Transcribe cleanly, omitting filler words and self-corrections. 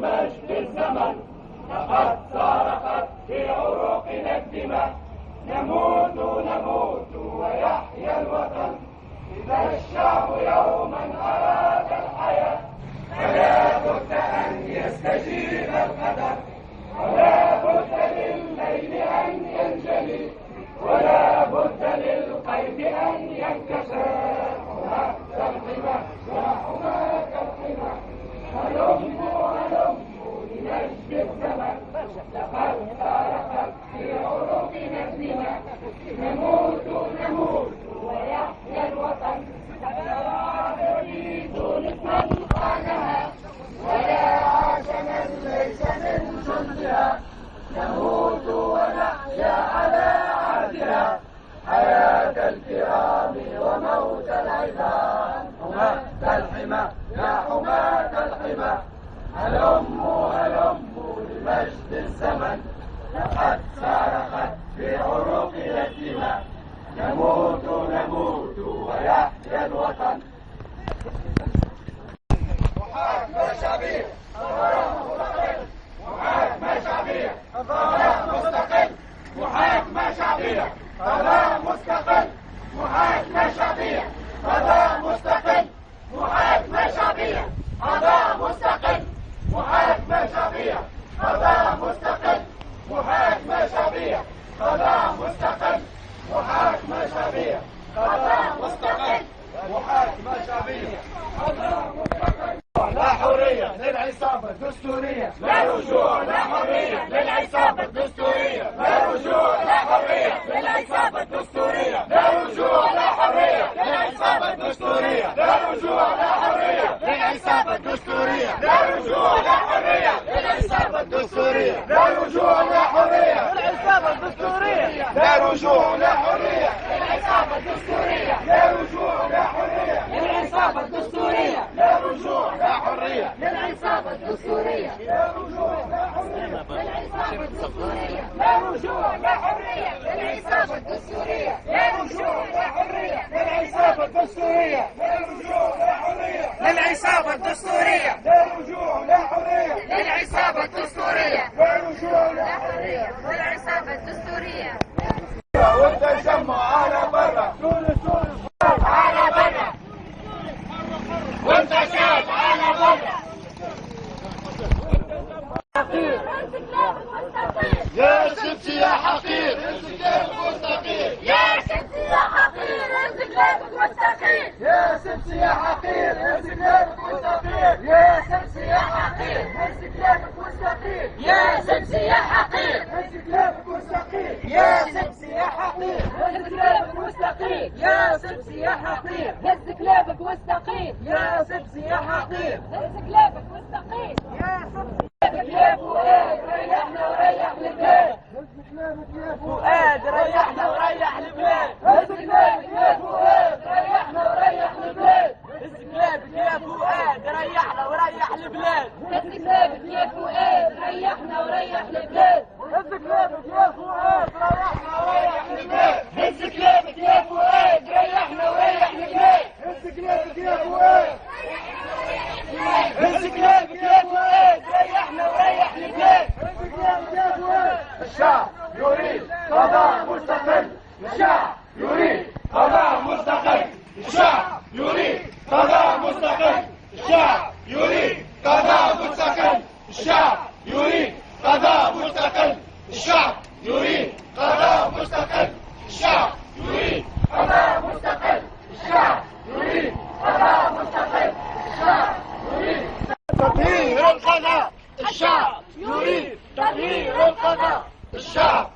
لمجد الزمن. لقد صرخت في عروقنا الدماء، نموت نموت ويحيا الوطن. إذا الشعب يوما أراد الحياة فلا بد أن يستجيب القدر، ولا بد للليل أن ينجلي، ولا بد للقيد أن ينكسر. حماة الحمى يا حماة الحمى، هلموا هلموا لمجد الزمن. لقد صرخت في عروقنا الدماء، نموت نموت ويحيا الوطن. لا نريد لمن خانها، ولا عاش من ليس من جندها. نموت ونحيا على عهدها، حياة الكرام وموت العباد. حماة الحمى يا حماة الحمى، هلموا هلموا لمجد الزمن. لقد صرخت في عروقنا الدماء، نموت نموت ويحيا الوطن. محاكمة شعبية، محاكمة شعبية، قضاء مستقل. محاكمة شعبية، قضاء مستقل. محاكمة شعبية، قضاء مستقل. محاكمة شعبية، قضاء مستقل. محاكمة شعبية، قضاء مستقل. محاكمة شعبية، قضاء مستقل. محاكمة شعبية، قضاء مستقل. محاكمة شعبية، قضاء مستقل. لا حرية للعصابة الدستورية، لا رجوع. لا حرية للعصابة الدستورية، لا رجوع. لا حرية للعصابة الدستورية، لا رجوع. لا حرية للعصابة الدستورية، لا رجوع. لا حرية للعصابة الدستورية، لا رجوع. لا حرية للعصابة الدستورية، لا رجوع. لا حرية للعصابة الدستورية، لا رجوع. لا حرية للعصابة الدستورية، لا رجوع. لا حرية للعصابة الدستورية، لا رجوع. لا حرية للعصابة الدستورية، لا رجوع. لا حرية للعصابة الدستورية، لا رجوع. لا حرية للعصابة الدستورية، لا رجوع. لا حرية للعصابة الدستورية، لا رجوع. لا حرية للعصابة الدستورية، لا رجوع. لا حرية للعصابة الدستورية، لا رجوع. لا حرية للعصابة الدستورية. والتجمع على برا، على برا، والفساد على برا. يا سبسي يا حقير انسكابك مستقيم، يا سبسي يا حقير انسكابك مستقيم، يا سبسي يا حقير انسكابك مستقيم، يا سبسي يا حقير انسكابك مستقيم، يا سبسي يا حقير انسكابك مستقيم، يا سبسي يا حقير انسكابك مستقيم، يا سبسي يا حقير هز كلابك واستقيم، يا سبسي يا حقير هز كلابك واستقيم، يا سبسي يا فؤاد ريحنا وريح البلاد، هز كلامك يا فؤاد ريحنا وريح البلاد، هز كلابك يا فؤاد ريحنا وريح البلاد، هز كلابك يا فؤاد ريحنا وريح البلاد، هز كلابك يا فؤاد ريحنا وريح البلاد، هز كلامك يا فؤاد ريحنا وريح البلاد، هز كلابك يا فؤاد ريحنا وريح البلاد، هز كلامك يا فؤاد، هز كلابك يا فؤاد ريحنا وريح البلاد، هز كلامك يا فؤاد. الشعب يريد قضاء مستقل، الشعب يريد قضاء مستقل، الشعب يريد قضاء مستقل، الشعب يريد قضاء مستقل، الشعب يريد قضاء مستقل، الشعب يريد قضاء مستقل، الشعب يريد قضاء مستقل، الشعب يريد قضاء مستقل، الشعب يريد تطهير القضاء، الشعب يريد تطهير القضاء، الشعب